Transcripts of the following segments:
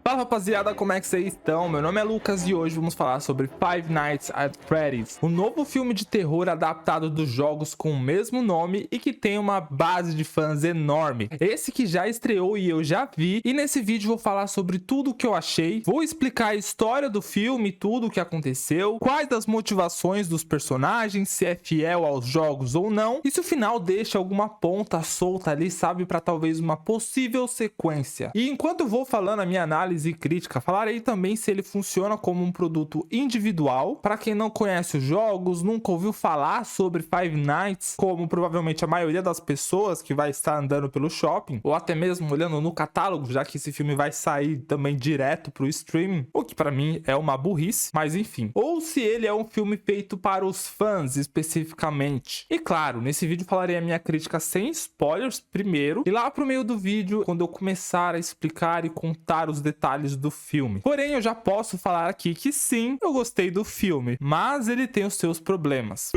Fala rapaziada, como é que vocês estão? Meu nome é Lucas e hoje vamos falar sobre Five Nights at Freddy's, um novo filme de terror adaptado dos jogos com o mesmo nome e que tem uma base de fãs enorme. Esse que já estreou e eu já vi, e nesse vídeo vou falar sobre tudo o que eu achei, vou explicar a história do filme, tudo o que aconteceu, quais das motivações dos personagens, se é fiel aos jogos ou não, e se o final deixa alguma ponta solta ali, sabe, para talvez uma possível sequência. E enquanto eu vou falando a minha análise e crítica, falarei também se ele funciona como um produto individual. Para quem não conhece os jogos, nunca ouviu falar sobre Five Nights, como provavelmente a maioria das pessoas que vai estar andando pelo shopping, ou até mesmo olhando no catálogo, já que esse filme vai sair também direto pro streaming, o que para mim é uma burrice, mas enfim. Ou se ele é um filme feito para os fãs especificamente. E claro, nesse vídeo falarei a minha crítica sem spoilers primeiro, e lá pro meio do vídeo, quando eu começar a explicar e contar os detalhes do filme. Porém, eu já posso falar aqui que sim, eu gostei do filme, mas ele tem os seus problemas.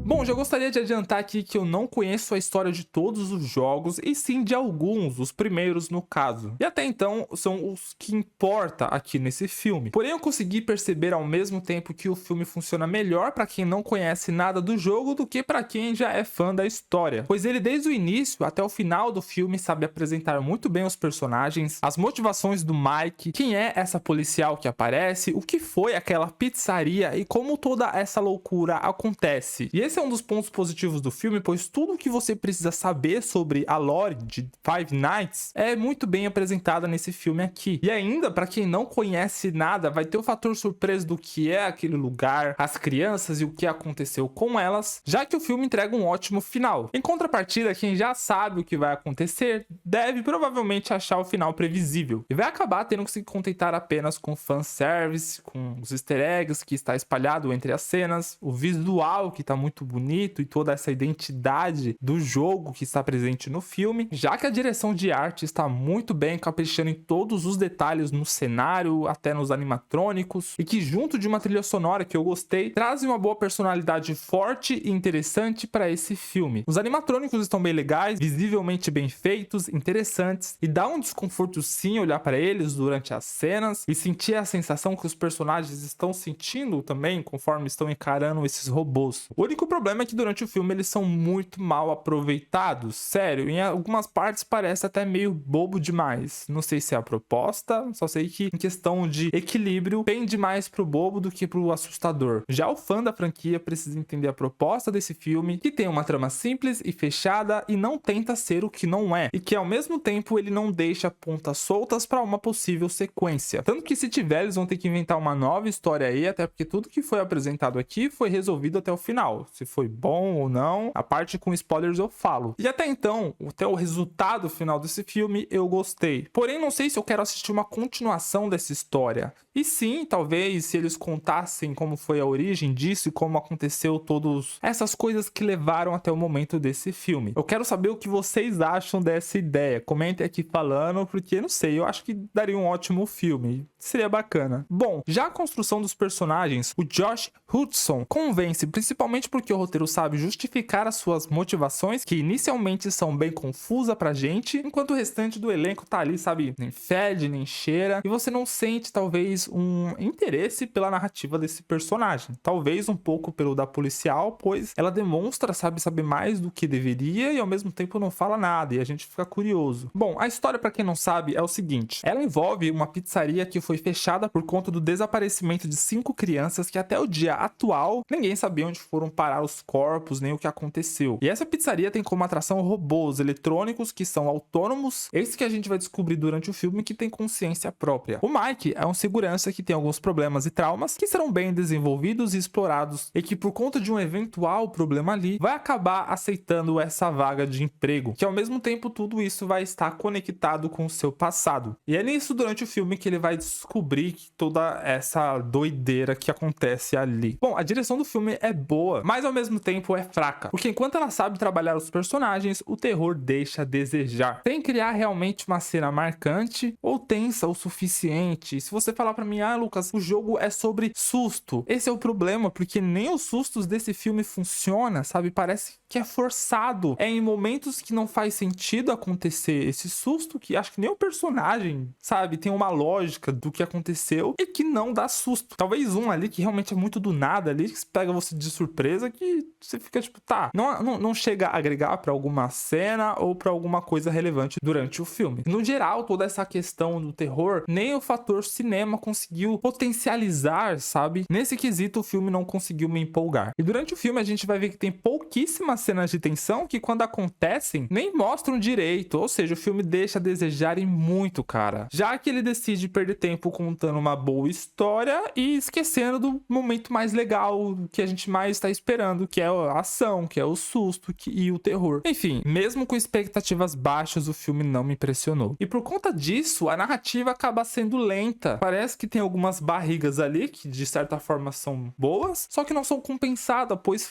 Bom, já gostaria de adiantar aqui que eu não conheço a história de todos os jogos, e sim de alguns, os primeiros no caso. E até então, são os que importa aqui nesse filme. Porém, eu consegui perceber ao mesmo tempo que o filme funciona melhor para quem não conhece nada do jogo do que para quem já é fã da história. Pois ele, desde o início até o final do filme, sabe apresentar muito bem os personagens, as motivações do Mike, quem é essa policial que aparece, o que foi aquela pizzaria e como toda essa loucura acontece. E esse é um dos pontos positivos do filme, pois tudo o que você precisa saber sobre a lore de Five Nights é muito bem apresentada nesse filme aqui. E ainda, para quem não conhece nada, vai ter o fator surpresa do que é aquele lugar, as crianças e o que aconteceu com elas, já que o filme entrega um ótimo final. Em contrapartida, quem já sabe o que vai acontecer, deve provavelmente achar o final previsível, e vai acabar tendo que se contentar apenas com fanservice, com os easter eggs que está espalhado entre as cenas, o visual que está muito bonito e toda essa identidade do jogo que está presente no filme, já que a direção de arte está muito bem caprichando em todos os detalhes no cenário, até nos animatrônicos, e que junto de uma trilha sonora que eu gostei, trazem uma boa personalidade forte e interessante para esse filme. Os animatrônicos estão bem legais, visivelmente bem feitos, interessantes, e dá um desconforto sim olhar para eles durante as cenas e sentir a sensação que os personagens estão sentindo também conforme estão encarando esses robôs. O único problema é que durante o filme eles são muito mal aproveitados, sério, em algumas partes parece até meio bobo demais. Não sei se é a proposta, só sei que em questão de equilíbrio pende mais pro bobo do que pro assustador. Já o fã da franquia precisa entender a proposta desse filme, que tem uma trama simples e fechada e não tenta ser o que não é, e que ao mesmo tempo ele não deixa pontas soltas para uma possível sequência. Tanto que se tiver, eles vão ter que inventar uma nova história aí, até porque tudo que foi apresentado aqui foi resolvido até o final. Se foi bom ou não, a parte com spoilers eu falo. E até então, até o resultado final desse filme, eu gostei. Porém, não sei se eu quero assistir uma continuação dessa história. E sim, talvez, se eles contassem como foi a origem disso e como aconteceu todas essas coisas que levaram até o momento desse filme. Eu quero saber o que vocês acham dessa ideia. Comentem aqui falando, porque não sei, eu acho que daria um ótimo filme. Seria bacana. Bom, já a construção dos personagens, o Josh Hudson convence, principalmente porque o roteiro sabe justificar as suas motivações, que inicialmente são bem confusas pra gente, enquanto o restante do elenco tá ali, sabe, nem fede, nem cheira, e você não sente, talvez, um interesse pela narrativa desse personagem. Talvez um pouco pelo da policial, pois ela demonstra, sabe, saber mais do que deveria e ao mesmo tempo não fala nada, e a gente fica curioso. Bom, a história, pra quem não sabe, é o seguinte: ela envolve uma pizzaria que foi fechada por conta do desaparecimento de 5 crianças que até o dia atual ninguém sabia onde foram parar os corpos, nem o que aconteceu. E essa pizzaria tem como atração robôs eletrônicos que são autônomos, esse que a gente vai descobrir durante o filme, que tem consciência própria. O Mike é um segurança que tem alguns problemas e traumas que serão bem desenvolvidos e explorados, e que por conta de um eventual problema ali, vai acabar aceitando essa vaga de emprego, que ao mesmo tempo tudo isso vai estar conectado com o seu passado. E é nisso durante o filme que ele vai descobrir que toda essa doideira que acontece ali. Bom, a direção do filme é boa, mas ao mesmo tempo é fraca, porque enquanto ela sabe trabalhar os personagens, o terror deixa a desejar, sem criar realmente uma cena marcante ou tensa o suficiente. Se você falar pra mim, Lucas, o jogo é sobre susto, esse é o problema, porque nem os sustos desse filme funciona, sabe? Parece que é forçado, é em momentos que não faz sentido acontecer esse susto, que acho que nem o personagem, sabe, tem uma lógica do que aconteceu e que não dá susto. Talvez um ali que realmente é muito do nada ali, que pega você de surpresa, que você fica tipo, tá, não chega a agregar pra alguma cena ou pra alguma coisa relevante durante o filme. No geral, toda essa questão do terror, nem o fator cinema conseguiu potencializar, sabe? Nesse quesito, o filme não conseguiu me empolgar. E durante o filme a gente vai ver que tem pouquíssimas cenas de tensão que, quando acontecem, nem mostram direito, ou seja, o filme deixa a desejar em muito, cara. Já que ele decide perder tempo contando uma boa história e esquecendo do momento mais legal que a gente mais tá esperando, que é a ação, que é o susto e o terror. Enfim, mesmo com expectativas baixas, o filme não me impressionou. E por conta disso, a narrativa acaba sendo lenta. Parece que tem algumas barrigas ali que de certa forma são boas, só que não são compensadas, pois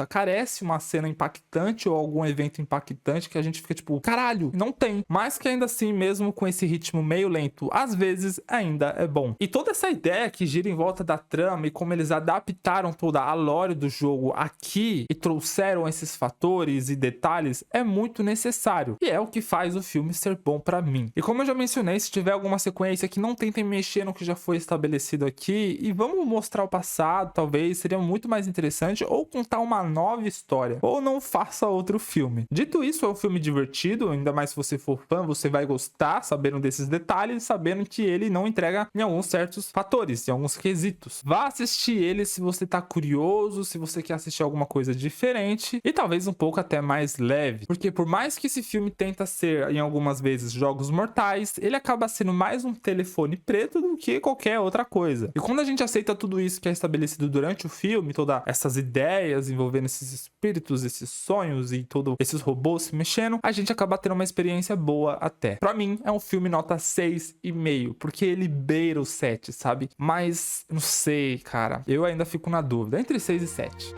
carece uma cena impactante ou algum evento impactante que a gente fica tipo, caralho, não tem. Mas que ainda assim, mesmo com esse ritmo meio lento, às vezes ainda é bom. E toda essa ideia que gira em volta da trama e como eles adaptaram toda a lore do jogo aqui e trouxeram esses fatores e detalhes é muito necessário. E é o que faz o filme ser bom pra mim. E como eu já mencionei, se tiver alguma sequência que não tentem mexer no que já foi estabelecido aqui e vamos mostrar o passado, talvez seria muito mais interessante, ou contar uma nova história, ou não faça outro filme. Dito isso, é um filme divertido, ainda mais se você for fã, você vai gostar sabendo desses detalhes, sabendo que ele não entrega em alguns certos fatores, em alguns quesitos. Vá assistir ele se você tá curioso, se você quer assistir alguma coisa diferente e talvez um pouco até mais leve, porque por mais que esse filme tenta ser em algumas vezes jogos mortais, ele acaba sendo mais um telefone preto do que qualquer outra coisa. E quando a gente aceita tudo isso que é estabelecido durante o filme, todas essas ideias envolvendo esses espíritos, esses sonhos e todos esses robôs se mexendo, a gente acaba tendo uma experiência boa até. Pra mim, é um filme nota 6,5, porque ele beira o 7, sabe? Mas, não sei, cara. Eu ainda fico na dúvida, entre 6 e 7.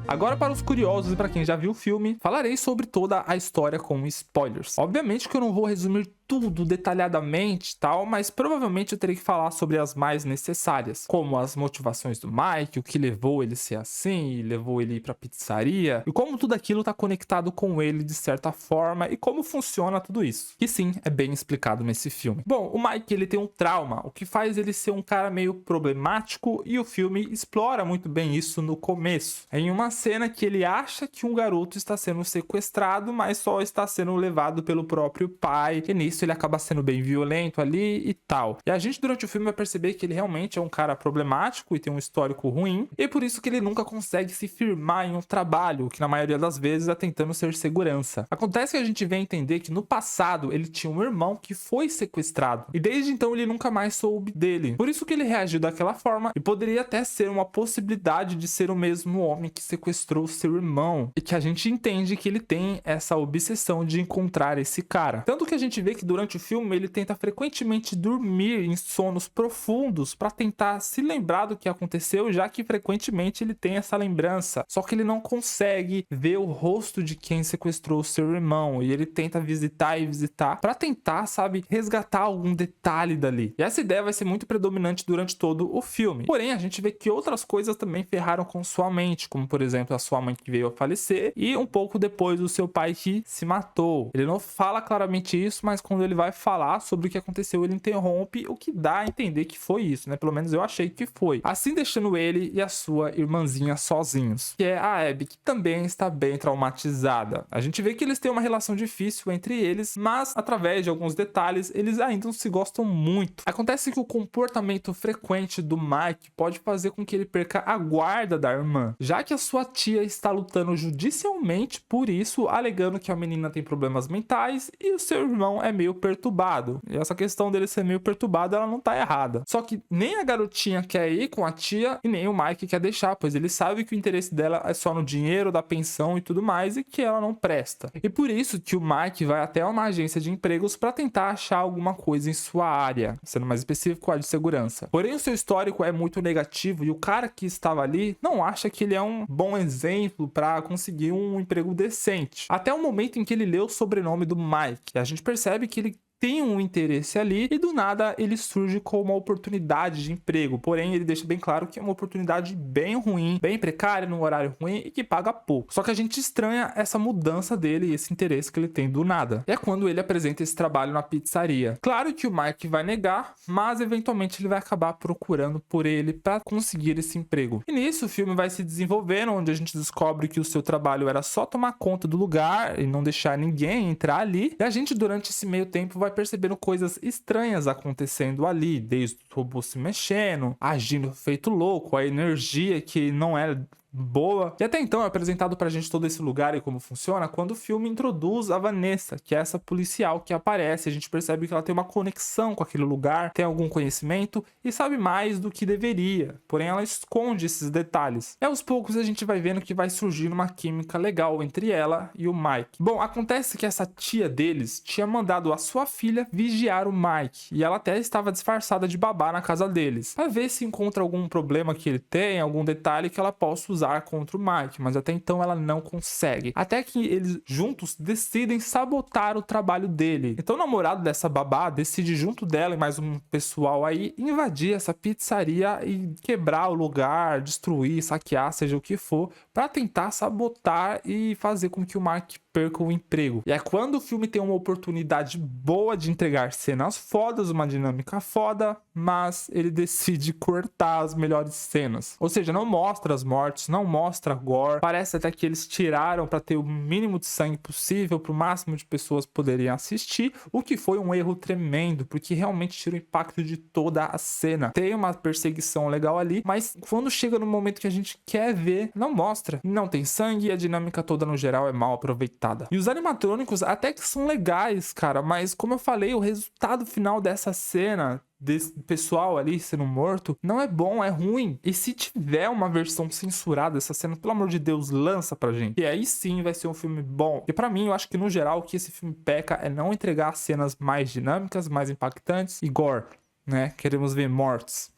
Agora, para os curiosos e para quem já viu o filme, falarei sobre toda a história com spoilers. Obviamente que eu não vou resumir tudo detalhadamente e tal, mas provavelmente eu terei que falar sobre as mais necessárias, como as motivações do Mike, o que levou ele a ser assim, e levou ele pra pizzaria, e como tudo aquilo tá conectado com ele de certa forma, e como funciona tudo isso. Que sim, é bem explicado nesse filme. Bom, o Mike, ele tem um trauma, o que faz ele ser um cara meio problemático, e o filme explora muito bem isso no começo. Em uma cena que ele acha que um garoto está sendo sequestrado, mas só está sendo levado pelo próprio pai, e nisso ele acaba sendo bem violento ali e tal. E a gente durante o filme vai perceber que ele realmente é um cara problemático e tem um histórico ruim, e por isso que ele nunca consegue se firmar em um trabalho, que na maioria das vezes é tentando ser segurança. Acontece que a gente vem entender que no passado ele tinha um irmão que foi sequestrado, e desde então ele nunca mais soube dele. Por isso que ele reagiu daquela forma, e poderia até ser uma possibilidade de ser o mesmo homem que sequestrou seu irmão, e que a gente entende que ele tem essa obsessão de encontrar esse cara. Tanto que a gente vê que durante o filme ele tenta frequentemente dormir em sonos profundos para tentar se lembrar do que aconteceu, já que frequentemente ele tem essa lembrança. Só que ele não consegue ver o rosto de quem sequestrou seu irmão, e ele tenta visitar e visitar para tentar, sabe, resgatar algum detalhe dali. E essa ideia vai ser muito predominante durante todo o filme. Porém, a gente vê que outras coisas também ferraram com sua mente, como por exemplo a sua mãe que veio a falecer e um pouco depois o seu pai que se matou. Ele não fala claramente isso, mas quando ele vai falar sobre o que aconteceu, ele interrompe, o que dá a entender que foi isso, né? Pelo menos eu achei que foi. Assim deixando ele e a sua irmãzinha sozinhos, que é a Abby, que também está bem traumatizada. A gente vê que eles têm uma relação difícil entre eles, mas através de alguns detalhes, eles ainda não se gostam muito. Acontece que o comportamento frequente do Mike pode fazer com que ele perca a guarda da irmã, já que a sua tia está lutando judicialmente por isso, alegando que a menina tem problemas mentais e o seu irmão é meio meio perturbado. E essa questão dele ser meio perturbado, ela não tá errada. Só que nem a garotinha quer ir com a tia e nem o Mike quer deixar, pois ele sabe que o interesse dela é só no dinheiro, da pensão e tudo mais, e que ela não presta. E por isso que o Mike vai até uma agência de empregos para tentar achar alguma coisa em sua área, sendo mais específico, a de segurança. Porém, o seu histórico é muito negativo e o cara que estava ali não acha que ele é um bom exemplo para conseguir um emprego decente. Até o momento em que ele lê o sobrenome do Mike, a gente percebe que ele tem um interesse ali e do nada ele surge com uma oportunidade de emprego. Porém, ele deixa bem claro que é uma oportunidade bem ruim, bem precária, num horário ruim e que paga pouco. Só que a gente estranha essa mudança dele e esse interesse que ele tem do nada. É quando ele apresenta esse trabalho na pizzaria. Claro que o Mike vai negar, mas eventualmente ele vai acabar procurando por ele para conseguir esse emprego. E nisso o filme vai se desenvolvendo, onde a gente descobre que o seu trabalho era só tomar conta do lugar e não deixar ninguém entrar ali. E a gente, durante esse meio tempo, vai percebendo coisas estranhas acontecendo ali, desde o robô se mexendo, agindo feito louco, a energia que não é boa. E até então é apresentado pra gente todo esse lugar e como funciona quando o filme introduz a Vanessa, que é essa policial que aparece. A gente percebe que ela tem uma conexão com aquele lugar, tem algum conhecimento e sabe mais do que deveria, porém ela esconde esses detalhes. E aos poucos a gente vai vendo que vai surgir uma química legal entre ela e o Mike. Bom, acontece que essa tia deles tinha mandado a sua filha vigiar o Mike, e ela até estava disfarçada de babá na casa deles, pra ver se encontra algum problema que ele tem, algum detalhe que ela possa usar contra o Mike, mas até então ela não consegue. Até que eles juntos decidem sabotar o trabalho dele. Então o namorado dessa babá decide, junto dela e mais um pessoal aí, invadir essa pizzaria e quebrar o lugar, destruir, saquear, seja o que for, para tentar sabotar e fazer com que o Mike perca o emprego. E é quando o filme tem uma oportunidade boa de entregar cenas fodas, uma dinâmica foda, mas ele decide cortar as melhores cenas. Ou seja, não mostra as mortes, não mostra gore. Parece até que eles tiraram para ter o mínimo de sangue possível, para o máximo de pessoas poderem assistir, o que foi um erro tremendo, porque realmente tira o impacto de toda a cena. Tem uma perseguição legal ali, mas quando chega no momento que a gente quer ver, não mostra. Não tem sangue e a dinâmica toda no geral é mal aproveitada. E os animatrônicos até que são legais, cara, mas como eu falei, o resultado final dessa cena, desse pessoal ali sendo morto, não é bom, é ruim. E se tiver uma versão censurada dessa cena, pelo amor de Deus, lança pra gente. E aí sim vai ser um filme bom. E pra mim, eu acho que no geral o que esse filme peca é não entregar cenas mais dinâmicas, mais impactantes e gore, né? Queremos ver mortes.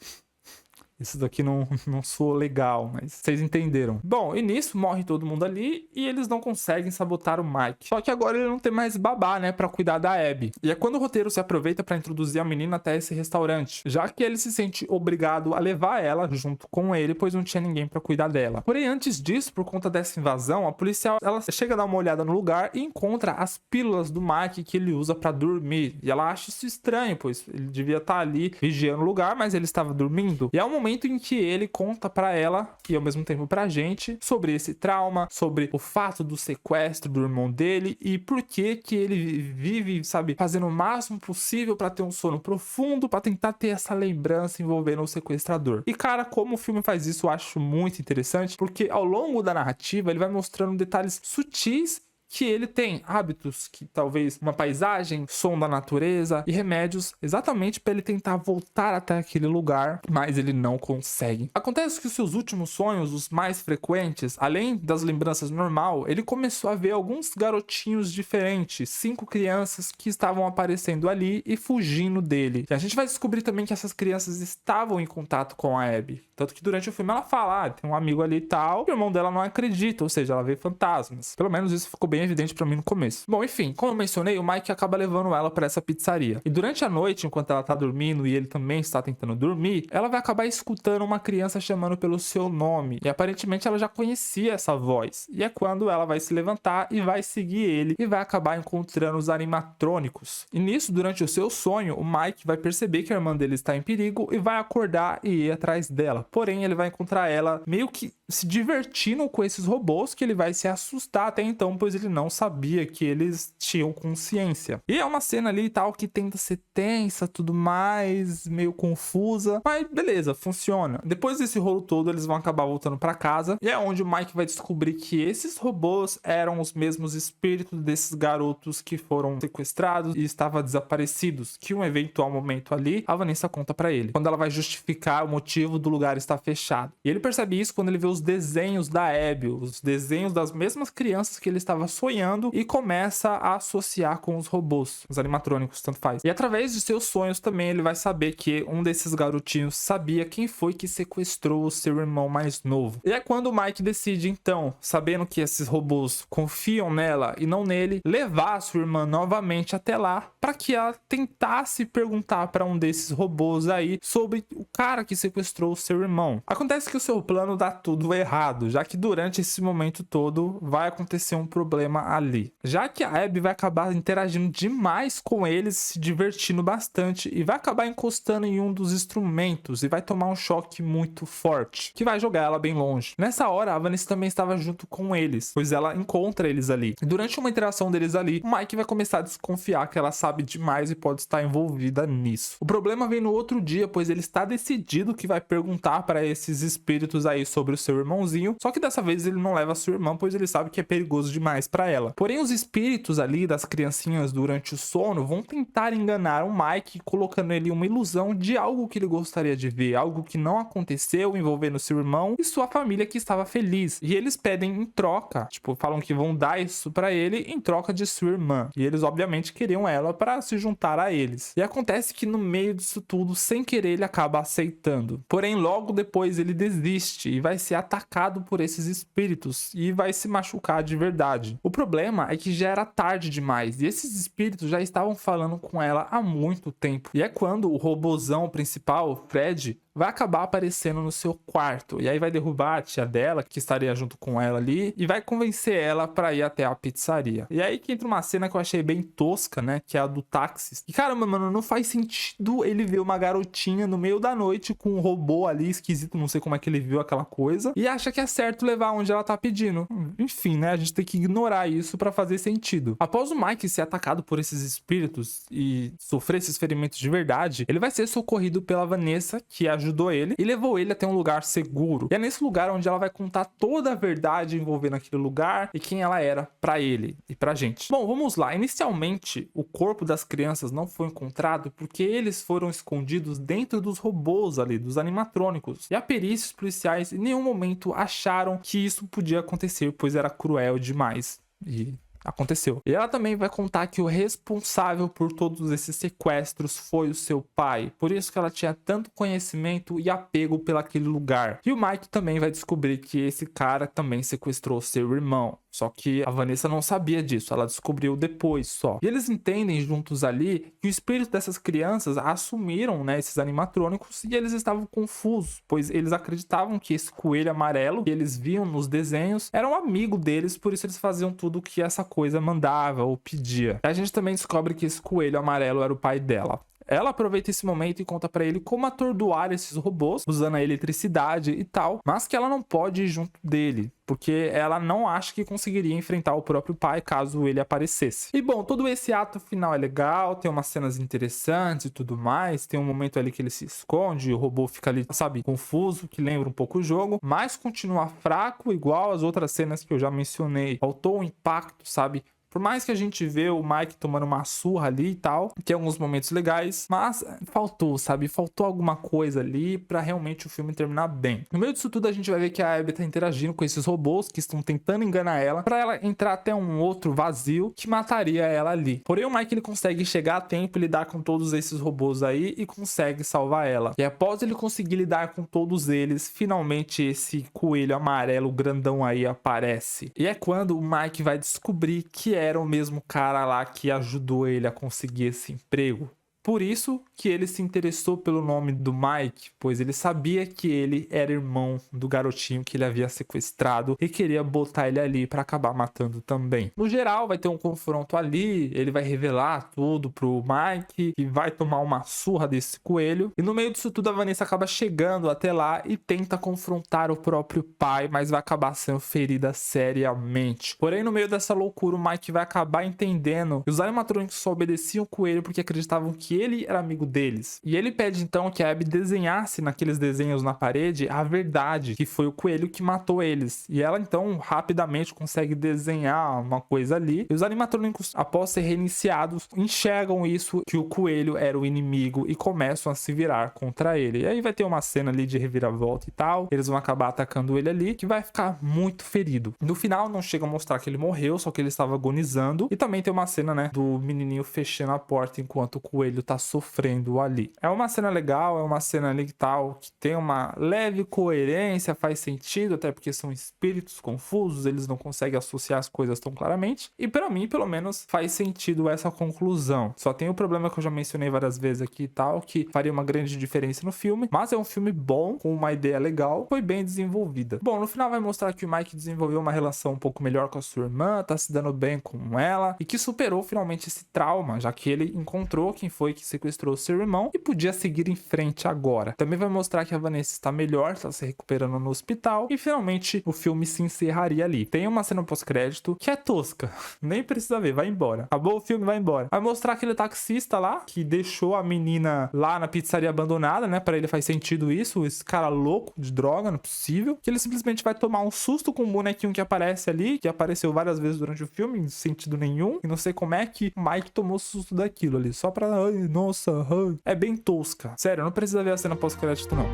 Isso daqui não soou legal, mas vocês entenderam. Bom, e nisso morre todo mundo ali e eles não conseguem sabotar o Mike. Só que agora ele não tem mais babá, né, pra cuidar da Abby. E é quando o roteiro se aproveita pra introduzir a menina até esse restaurante, já que ele se sente obrigado a levar ela junto com ele, pois não tinha ninguém pra cuidar dela. Porém, antes disso, por conta dessa invasão, a policial, ela chega a dar uma olhada no lugar e encontra as pílulas do Mike que ele usa pra dormir. E ela acha isso estranho, pois ele devia estar ali vigiando o lugar, mas ele estava dormindo. E é um momento em que ele conta pra ela e ao mesmo tempo pra gente sobre esse trauma, sobre o fato do sequestro do irmão dele e por que ele vive, sabe, fazendo o máximo possível pra ter um sono profundo, pra tentar ter essa lembrança envolvendo o sequestrador. E cara, como o filme faz isso, eu acho muito interessante, porque ao longo da narrativa ele vai mostrando detalhes sutis que ele tem, hábitos, que talvez uma paisagem, som da natureza e remédios, exatamente para ele tentar voltar até aquele lugar, mas ele não consegue. Acontece que os seus últimos sonhos, os mais frequentes, além das lembranças normal, ele começou a ver alguns garotinhos diferentes, 5 crianças que estavam aparecendo ali e fugindo dele. E a gente vai descobrir também que essas crianças estavam em contato com a Abby. Tanto que durante o filme ela fala, tem um amigo ali e tal, e o irmão dela não acredita, ou seja, ela vê fantasmas. Pelo menos isso ficou bem evidente pra mim no começo. Bom, enfim, como eu mencionei, o Mike acaba levando ela pra essa pizzaria. E durante a noite, enquanto ela tá dormindo e ele também está tentando dormir, ela vai acabar escutando uma criança chamando pelo seu nome. E aparentemente ela já conhecia essa voz. E é quando ela vai se levantar e vai seguir ele e vai acabar encontrando os animatrônicos. E nisso, durante o seu sonho, o Mike vai perceber que a irmã dele está em perigo e vai acordar e ir atrás dela. Porém, ele vai encontrar ela meio que se divertindo com esses robôs que ele vai se assustar até então, pois ele não sabia que eles tinham consciência. E é uma cena ali e tal que tenta ser tensa, tudo mais, meio confusa, mas beleza, funciona. Depois desse rolo todo, eles vão acabar voltando pra casa, e é onde o Mike vai descobrir que esses robôs eram os mesmos espíritos desses garotos que foram sequestrados e estavam desaparecidos, que um eventual momento ali, a Vanessa conta pra ele, quando ela vai justificar o motivo do lugar estar fechado. E ele percebe isso quando ele vê os desenhos da Abby, os desenhos das mesmas crianças que ele estava sonhando, e começa a associar com os robôs, os animatrônicos, tanto faz. E através de seus sonhos também ele vai saber que um desses garotinhos sabia quem foi que sequestrou o seu irmão mais novo. E é quando o Mike decide, então, sabendo que esses robôs confiam nela e não nele, levar a sua irmã novamente até lá para que ela tentasse perguntar para um desses robôs aí sobre o cara que sequestrou o seu irmão. Acontece que o seu plano dá tudo errado, já que durante esse momento todo vai acontecer um problema ali. Já que a Abby vai acabar interagindo demais com eles, se divertindo bastante, e vai acabar encostando em um dos instrumentos e vai tomar um choque muito forte, que vai jogar ela bem longe. Nessa hora, a Vanessa também estava junto com eles, pois ela encontra eles ali. E durante uma interação deles ali, o Mike vai começar a desconfiar que ela sabe demais e pode estar envolvida nisso. O problema vem no outro dia, pois ele está decidido que vai perguntar para esses espíritos aí sobre o seu irmãozinho, só que dessa vez ele não leva a sua irmã, pois ele sabe que é perigoso demais para ela. Porém, os espíritos ali das criancinhas durante o sono vão tentar enganar o Mike, colocando ele uma ilusão de algo que ele gostaria de ver, algo que não aconteceu envolvendo seu irmão e sua família que estava feliz. E eles pedem em troca, tipo, falam que vão dar isso para ele em troca de sua irmã. E eles obviamente queriam ela para se juntar a eles. E acontece que no meio disso tudo, sem querer, ele acaba aceitando. Porém, logo depois ele desiste e vai ser atacado por esses espíritos e vai se machucar de verdade. O problema é que já era tarde demais e esses espíritos já estavam falando com ela há muito tempo. E é quando o robozão principal, Fred, vai acabar aparecendo no seu quarto. E aí vai derrubar a tia dela, que estaria junto com ela ali, e vai convencer ela pra ir até a pizzaria. E aí que entra uma cena que eu achei bem tosca, né? Que é a do táxi. E caramba, mano, não faz sentido ele ver uma garotinha no meio da noite com um robô ali esquisito, não sei como é que ele viu aquela coisa, e acha que é certo levar onde ela tá pedindo. Enfim, né? A gente tem que ignorar isso pra fazer sentido. Após o Mike ser atacado por esses espíritos e sofrer esses ferimentos de verdade, ele vai ser socorrido pela Vanessa, que ajudou ele e levou ele até um lugar seguro. E é nesse lugar onde ela vai contar toda a verdade envolvendo aquele lugar e quem ela era pra ele e pra gente. Bom, vamos lá. Inicialmente, o corpo das crianças não foi encontrado porque eles foram escondidos dentro dos robôs ali, dos animatrônicos. E a perícias policiais em nenhum momento acharam que isso podia acontecer, pois era cruel demais. E aconteceu. E ela também vai contar que o responsável por todos esses sequestros foi o seu pai. Por isso que ela tinha tanto conhecimento e apego pelaquele lugar. E o Mike também vai descobrir que esse cara também sequestrou seu irmão. Só que a Vanessa não sabia disso, ela descobriu depois só. E eles entendem juntos ali que o espírito dessas crianças assumiram, né, esses animatrônicos, e eles estavam confusos, pois eles acreditavam que esse coelho amarelo que eles viam nos desenhos era um amigo deles, por isso eles faziam tudo o que essa coisa mandava ou pedia. E a gente também descobre que esse coelho amarelo era o pai dela. Ela aproveita esse momento e conta pra ele como atordoar esses robôs, usando a eletricidade e tal, mas que ela não pode ir junto dele, porque ela não acha que conseguiria enfrentar o próprio pai caso ele aparecesse. E bom, todo esse ato final é legal, tem umas cenas interessantes e tudo mais, tem um momento ali que ele se esconde, o robô fica ali, sabe, confuso, que lembra um pouco o jogo, mas continua fraco, igual as outras cenas que eu já mencionei. Faltou o impacto, sabe? Por mais que a gente vê o Mike tomando uma surra ali e tal, tem alguns momentos legais, mas faltou, sabe? Faltou alguma coisa ali pra realmente o filme terminar bem. No meio disso tudo, a gente vai ver que a Abby tá interagindo com esses robôs que estão tentando enganar ela, pra ela entrar até um outro vazio que mataria ela ali. Porém, o Mike ele consegue chegar a tempo e lidar com todos esses robôs aí e consegue salvar ela. E após ele conseguir lidar com todos eles, finalmente esse coelho amarelo grandão aí aparece. E é quando o Mike vai descobrir que era o mesmo cara lá que ajudou ele a conseguir esse emprego. Por isso que ele se interessou pelo nome do Mike, pois ele sabia que ele era irmão do garotinho que ele havia sequestrado e queria botar ele ali para acabar matando também. No geral, vai ter um confronto ali, ele vai revelar tudo pro Mike e vai tomar uma surra desse coelho. E no meio disso tudo, a Vanessa acaba chegando até lá e tenta confrontar o próprio pai, mas vai acabar sendo ferida seriamente. Porém, no meio dessa loucura, o Mike vai acabar entendendo que os animatrônicos só obedeciam o coelho porque acreditavam que ele era amigo deles. E ele pede então que a Abby desenhasse naqueles desenhos na parede a verdade, que foi o coelho que matou eles. E ela então rapidamente consegue desenhar uma coisa ali. E os animatrônicos, após ser reiniciados, enxergam isso, que o coelho era o inimigo, e começam a se virar contra ele. E aí vai ter uma cena ali de reviravolta e tal. Eles vão acabar atacando ele ali, que vai ficar muito ferido. No final não chega a mostrar que ele morreu, só que ele estava agonizando. E também tem uma cena, né, do menininho fechando a porta enquanto o coelho tá sofrendo ali. É uma cena legal, é uma cena ali que tal, que tem uma leve coerência, faz sentido, até porque são espíritos confusos, eles não conseguem associar as coisas tão claramente. E pra mim, pelo menos, faz sentido essa conclusão. Só tem o problema que eu já mencionei várias vezes aqui e tal, que faria uma grande diferença no filme, mas é um filme bom, com uma ideia legal, foi bem desenvolvida. Bom, no final vai mostrar que o Mike desenvolveu uma relação um pouco melhor com a sua irmã, tá se dando bem com ela, e que superou finalmente esse trauma, já que ele encontrou quem foi que sequestrou seu irmão e podia seguir em frente agora. Também vai mostrar que a Vanessa está melhor, está se recuperando no hospital, e finalmente o filme se encerraria ali. Tem uma cena pós-crédito que é tosca, nem precisa ver, vai embora. Acabou o filme, vai embora. Vai mostrar aquele taxista lá, que deixou a menina lá na pizzaria abandonada, né? Pra ele faz sentido isso, esse cara louco de droga, não é possível. Que ele simplesmente vai tomar um susto com o bonequinho que aparece ali, que apareceu várias vezes durante o filme, em sentido nenhum. E não sei como é que o Mike tomou susto daquilo ali, só pra, ai, nossa, ai. É bem tosca. Sério, não precisa ver a cena pós-crédito, não.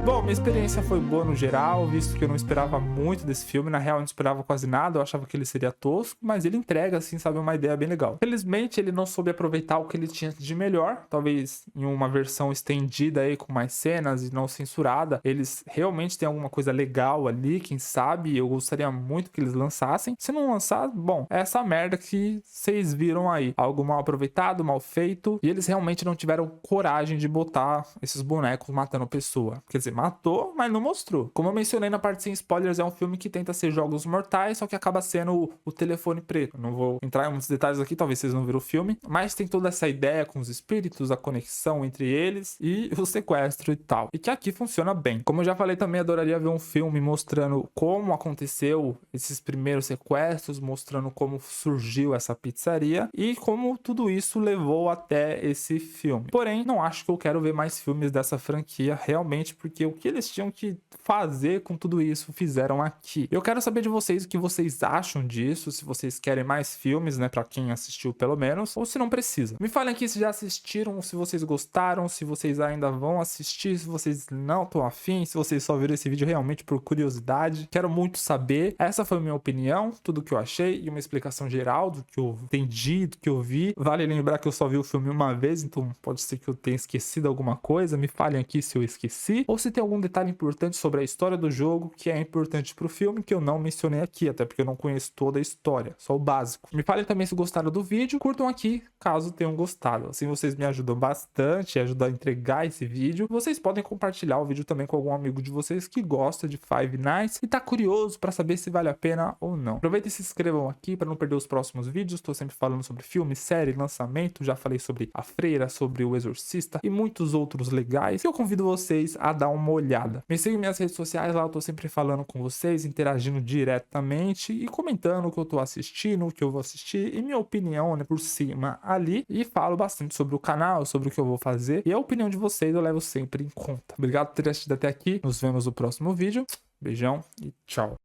Bom, minha experiência foi boa no geral, visto que eu não esperava muito desse filme. Na real, eu não esperava quase nada, eu achava que ele seria tosco, mas ele entrega, assim, sabe, uma ideia bem legal. Felizmente, ele não soube aproveitar o que ele tinha de melhor, talvez em uma versão estendida aí, com mais cenas e não censurada. Eles realmente têm alguma coisa legal ali, quem sabe, eu gostaria muito que eles lançassem. Se não lançar, bom, é essa merda que vocês viram aí. Algo mal aproveitado, mal feito, e eles realmente não tiveram coragem de botar esses bonecos matando pessoa. Quer dizer, matou, mas não mostrou. Como eu mencionei na parte sem spoilers, é um filme que tenta ser jogos mortais, só que acaba sendo o telefone preto. Não vou entrar em muitos detalhes aqui, talvez vocês não viram o filme, mas tem toda essa ideia com os espíritos, a conexão entre eles e o sequestro e tal. E que aqui funciona bem. Como eu já falei, também adoraria ver um filme mostrando como aconteceu esses primeiros sequestros, mostrando como surgiu essa pizzaria e como tudo isso levou até esse filme. Porém, não acho que eu quero ver mais filmes dessa franquia, realmente, porque o que eles tinham que fazer com tudo isso fizeram aqui. Eu quero saber de vocês o que vocês acham disso, se vocês querem mais filmes, né, pra quem assistiu pelo menos, ou se não precisa. Me falem aqui se já assistiram, se vocês gostaram, se vocês ainda vão assistir, se vocês não estão afim, se vocês só viram esse vídeo realmente por curiosidade. Quero muito saber. Essa foi a minha opinião, tudo que eu achei e uma explicação geral do que eu entendi, do que eu vi. Vale lembrar que eu só vi o filme uma vez, então pode ser que eu tenha esquecido alguma coisa. Me falem aqui se eu esqueci, ou se tem algum detalhe importante sobre a história do jogo que é importante pro filme que eu não mencionei aqui, até porque eu não conheço toda a história, só o básico. Me falem também se gostaram do vídeo, curtam aqui caso tenham gostado, assim vocês me ajudam bastante, ajudam a entregar esse vídeo. Vocês podem compartilhar o vídeo também com algum amigo de vocês que gosta de Five Nights e tá curioso para saber se vale a pena ou não. Aproveitem e se inscrevam aqui para não perder os próximos vídeos, estou sempre falando sobre filme, série, lançamento, já falei sobre A Freira, sobre O Exorcista e muitos outros legais, e eu convido vocês a dar uma olhada. Me sigam em minhas redes sociais, lá eu tô sempre falando com vocês, interagindo diretamente e comentando o que eu tô assistindo, o que eu vou assistir e minha opinião, né, por cima ali, e falo bastante sobre o canal, sobre o que eu vou fazer, e a opinião de vocês eu levo sempre em conta. Obrigado por ter assistido até aqui, nos vemos no próximo vídeo, beijão e tchau.